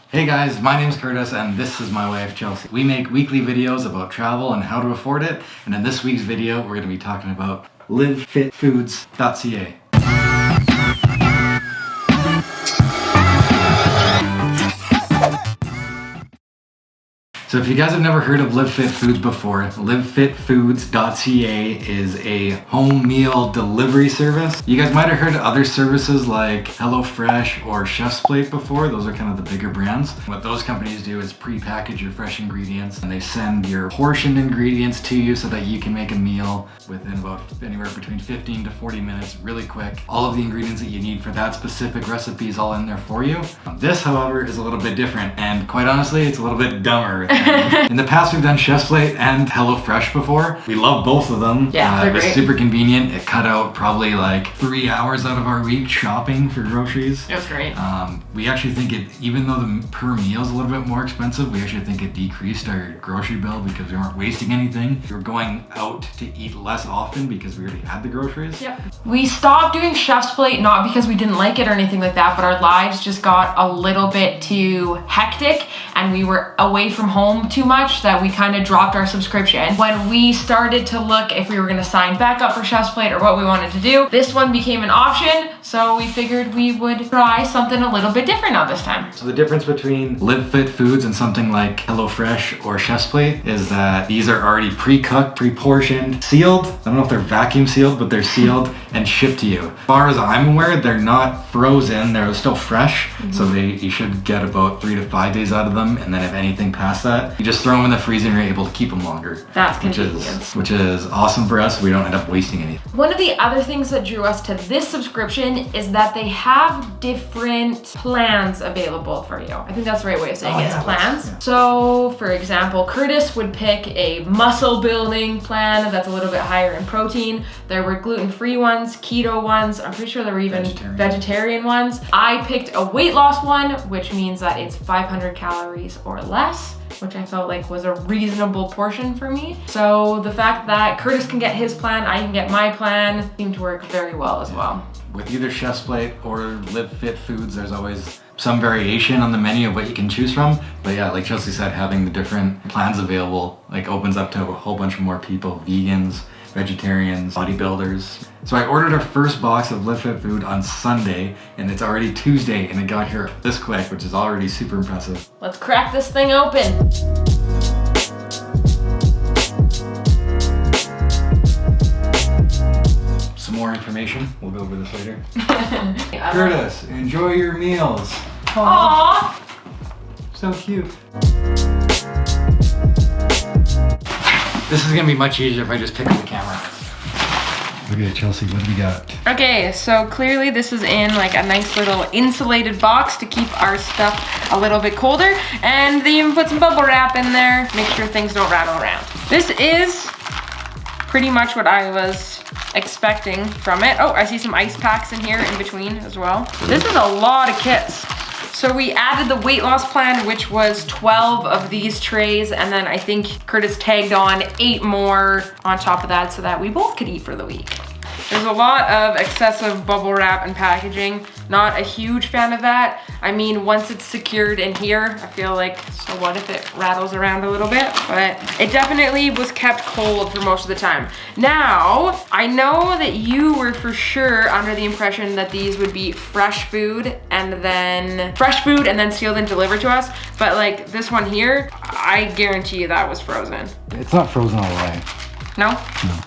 Hey guys, my name's Curtis and this is my wife Chelsea. We make weekly videos about travel and how to afford it, and in this week's video we're going to be talking about livefitfoods.ca. So if you guys have never heard of Live Fit Foods before, livefitfoods.ca is a home meal delivery service. You guys might have heard of other services like HelloFresh or Chef's Plate before. Those are kind of the bigger brands. What those companies do is pre-package your fresh ingredients and they send your portioned ingredients to you so that you can make a meal within about anywhere between 15 to 40 minutes, really quick. All of the ingredients that you need for that specific recipe is all in there for you. This, however, is a little bit different, and quite honestly, it's a little bit dumber. In the past, we've done Chef's Plate and HelloFresh before. We love both of them. Yeah, they're great. It's super convenient. It cut out probably like 3 hours out of our week shopping for groceries. It was great. We actually think it, even though the per meal is a little bit more expensive, we actually think it decreased our grocery bill because we weren't wasting anything. We were going out to eat less often because we already had the groceries. Yep. We stopped doing Chef's Plate, not because we didn't like it or anything like that, but our lives just got a little bit too hectic and we were away from home too much that we kind of dropped our subscription. When we started to look if we were going to sign back up for Chef's Plate or what we wanted to do, this one became an option, so we figured we would try something a little bit different now this time. So the difference between Live Fit Foods and something like HelloFresh or Chef's Plate is that these are already pre-cooked, pre-portioned, sealed. I don't know if they're vacuum sealed, but they're sealed and shipped to you. As far as I'm aware, they're not frozen, they're still fresh. So you should get about 3 to 5 days out of them, and then if anything past that, you just throw them in the freezer and you're able to keep them longer. That's convenient. Which is awesome for us. We don't end up wasting anything. One of the other things that drew us to this subscription is that they have different plans available for you. I think that's the right way of saying it, is plans. Yeah. So for example, Curtis would pick a muscle building plan that's a little bit higher in protein. There were gluten-free ones, keto ones, I'm pretty sure there were even vegetarian ones. I picked a weight loss one, which means that it's 500 calories or less, which I felt like was a reasonable portion for me. So the fact that Curtis can get his plan, I can get my plan, seemed to work very well as well. With either Chef's Plate or Live Fit Foods, there's always some variation on the menu of what you can choose from. But yeah, like Chelsea said, having the different plans available like opens up to a whole bunch more people, vegans, vegetarians, bodybuilders. So I ordered our first box of Live Fit Food on Sunday, and it's already Tuesday, and it got here this quick, which is already super impressive. Let's crack this thing open. Some more information, we'll go over this later. Curtis, enjoy your meals. Aww. So cute. This is gonna be much easier if I just pick up the camera. Okay, Chelsea, what do we got? Okay, so clearly this is in like a nice little insulated box to keep our stuff a little bit colder. And they even put some bubble wrap in there, make sure things don't rattle around. This is pretty much what I was expecting from it. Oh, I see some ice packs in here in between as well. This is a lot of kits. So we added the weight loss plan, which was 12 of these trays, and then I think Curtis tagged on 8 more on top of that so that we both could eat for the week. There's a lot of excessive bubble wrap and packaging. Not a huge fan of that. I mean, once it's secured in here, I feel like, so what if it rattles around a little bit? But it definitely was kept cold for most of the time. Now, I know that you were for sure under the impression that these would be fresh food and then sealed and delivered to us. But like this one here, I guarantee you that was frozen. It's not frozen all the way. No? No.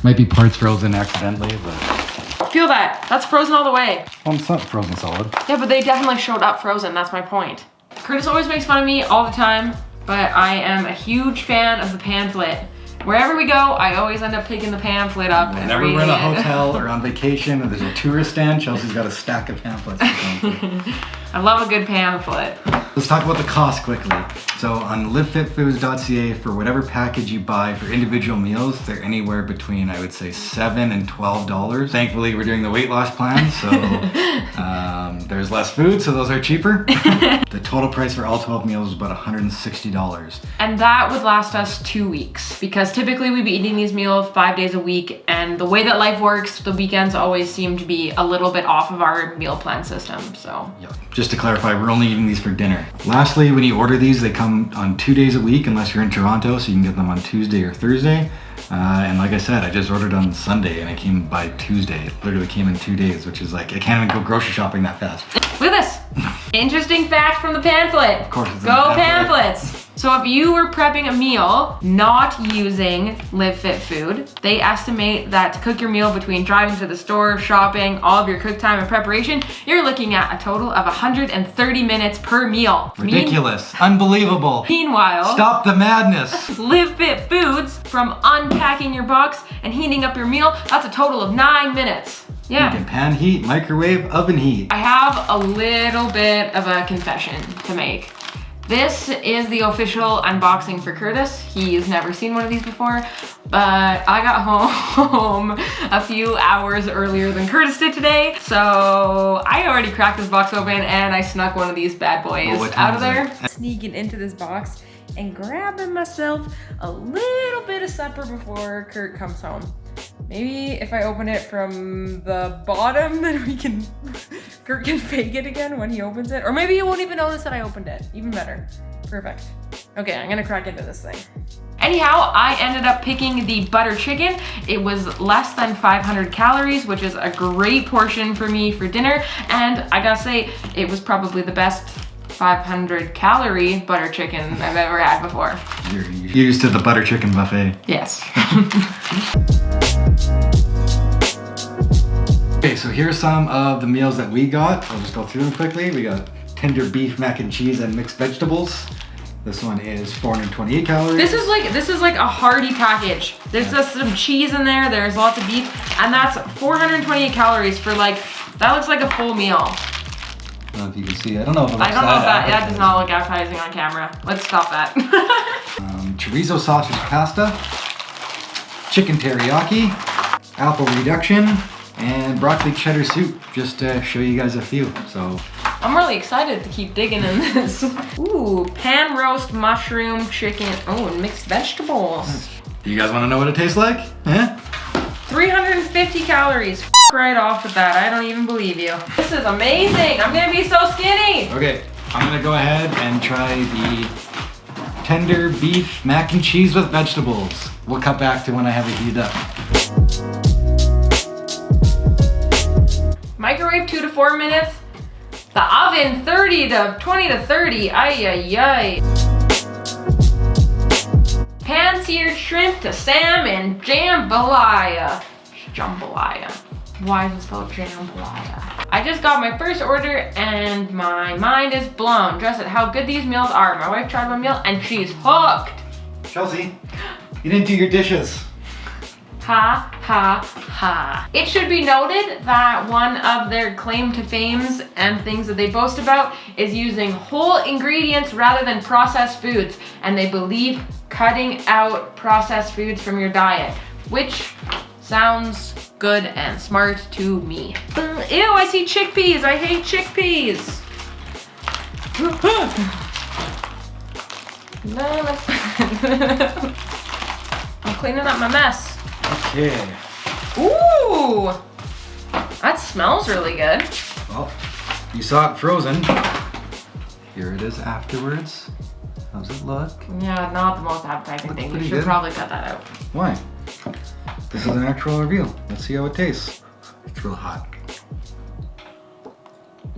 Might be parts frozen accidentally, but... Feel that. That's frozen all the way. Well, it's not frozen solid. Yeah, but they definitely showed up frozen. That's my point. Curtis always makes fun of me all the time, but I am a huge fan of the pamphlet. Wherever we go, I always end up picking the pamphlet up and whenever reading we're in a it. hotel or on vacation and there's a tourist stand, Chelsea's got a stack of pamphlets. I love a good pamphlet. Let's talk about the cost quickly. So on livefitfoods.ca, for whatever package you buy for individual meals, they're anywhere between, I would say, $7 and $12. Thankfully, we're doing the weight loss plan, so there's less food, so those are cheaper. The total price for all 12 meals is about $160. And that would last us 2 weeks, because typically we'd be eating these meals 5 days a week, and the way that life works, the weekends always seem to be a little bit off of our meal plan system, so. Yeah. Just to clarify, we're only eating these for dinner. Lastly, when you order these, they come on 2 days a week unless you're in Toronto, so you can get them on Tuesday or Thursday. And like I said, I just ordered on Sunday and it came by Tuesday. It literally came in 2 days, which is like, I can't even go grocery shopping that fast. Look at this. Interesting fact from the pamphlet. Of course it's in Go the pamphlet. pamphlets. So if you were prepping a meal not using Live Fit Food, they estimate that to cook your meal between driving to the store, shopping, all of your cook time and preparation, you're looking at a total of 130 minutes per meal. Ridiculous. Unbelievable. Meanwhile, Stop the madness. Live Fit Foods, from unpacking your box and heating up your meal, that's a total of 9 minutes. You Yeah. can pan heat, microwave, oven heat. I have a little bit of a confession to make. This is the official unboxing for Curtis. He's never seen one of these before, but I got home a few hours earlier than Curtis did today. So I already cracked this box open and I snuck one of these bad boys out of there. Sneaking into this box and grabbing myself a little bit of supper before Kurt comes home. Maybe if I open it from the bottom, then Kurt can fake it again when he opens it. Or maybe he won't even notice that I opened it. Even better. Perfect. Okay, I'm gonna crack into this thing. Anyhow, I ended up picking the butter chicken. It was less than 500 calories, which is a great portion for me for dinner. And I gotta say, it was probably the best 500 calorie butter chicken I've ever had before. You're used to the butter chicken buffet. Yes. Okay, so here's some of the meals that we got. I'll just go through them quickly. We got tender beef, mac and cheese, and mixed vegetables. This one is 428 calories. This is like a hearty package. There's just some cheese in there, there's lots of beef, and that's 428 calories for like, that looks like a full meal. I don't know if you can see. I don't know if it looks I don't know if that appetizing. does not look appetizing on camera. Let's stop that. Chorizo sausage pasta, chicken teriyaki, apple reduction, and broccoli cheddar soup, just to show you guys a few. So I'm really excited to keep digging in this. Ooh, pan roast mushroom chicken. Oh, and mixed vegetables. you guys want to know what it tastes like? Eh? 350 calories. Right off with that. I don't even believe you. This is amazing. I'm gonna be so skinny. Okay, I'm gonna go ahead and try the tender beef mac and cheese with vegetables. We'll cut back to when I have it heated up. Microwave 2 to 4 minutes. The oven 20 to 30. Ay, ay, ay. Pan seared shrimp to salmon jambalaya. Jambalaya. Why is it spelled jambalaya? I just got my first order and my mind is blown just at how good these meals are. My wife tried one meal and she's hooked. Chelsea, you didn't do your dishes. Ha, ha, ha. It should be noted that one of their claim to fames and things that they boast about is using whole ingredients rather than processed foods. And they believe cutting out processed foods from your diet, which sounds good and smart to me. Ew, I see chickpeas. I hate chickpeas. I'm cleaning up my mess. Okay. Ooh, that smells really good. Well, you saw it frozen. Here it is afterwards. How's it look? Yeah, not the most appetizing thing. You pretty should good. probably cut that out. Why? This is an actual review. Let's see how it tastes. It's real hot.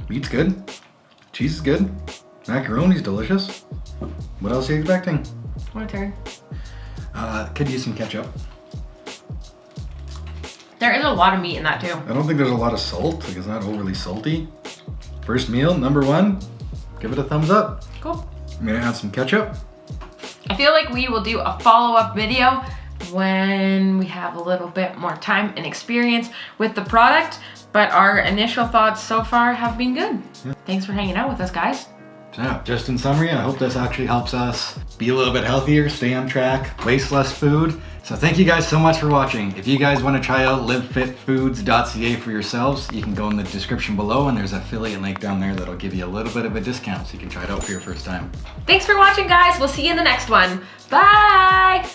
Meat's good. Cheese is good. Macaroni's delicious. What else are you expecting? My turn. Could use some ketchup. There is a lot of meat in that too. I don't think there's a lot of salt. Like, it's not overly salty. First meal, number one. Give it a thumbs up. Cool. I'm gonna add some ketchup. I feel like we will do a follow-up video when we have a little bit more time and experience with the product, but our initial thoughts so far have been good. Yeah. Thanks for hanging out with us, guys. So yeah, just in summary, I hope this actually helps us be a little bit healthier, stay on track, waste less food. So thank you guys so much for watching. If you guys want to try out livefitfoods.ca for yourselves, you can go in the description below and there's an affiliate link down there that'll give you a little bit of a discount so you can try it out for your first time. Thanks for watching, guys. We'll see you in the next one. Bye!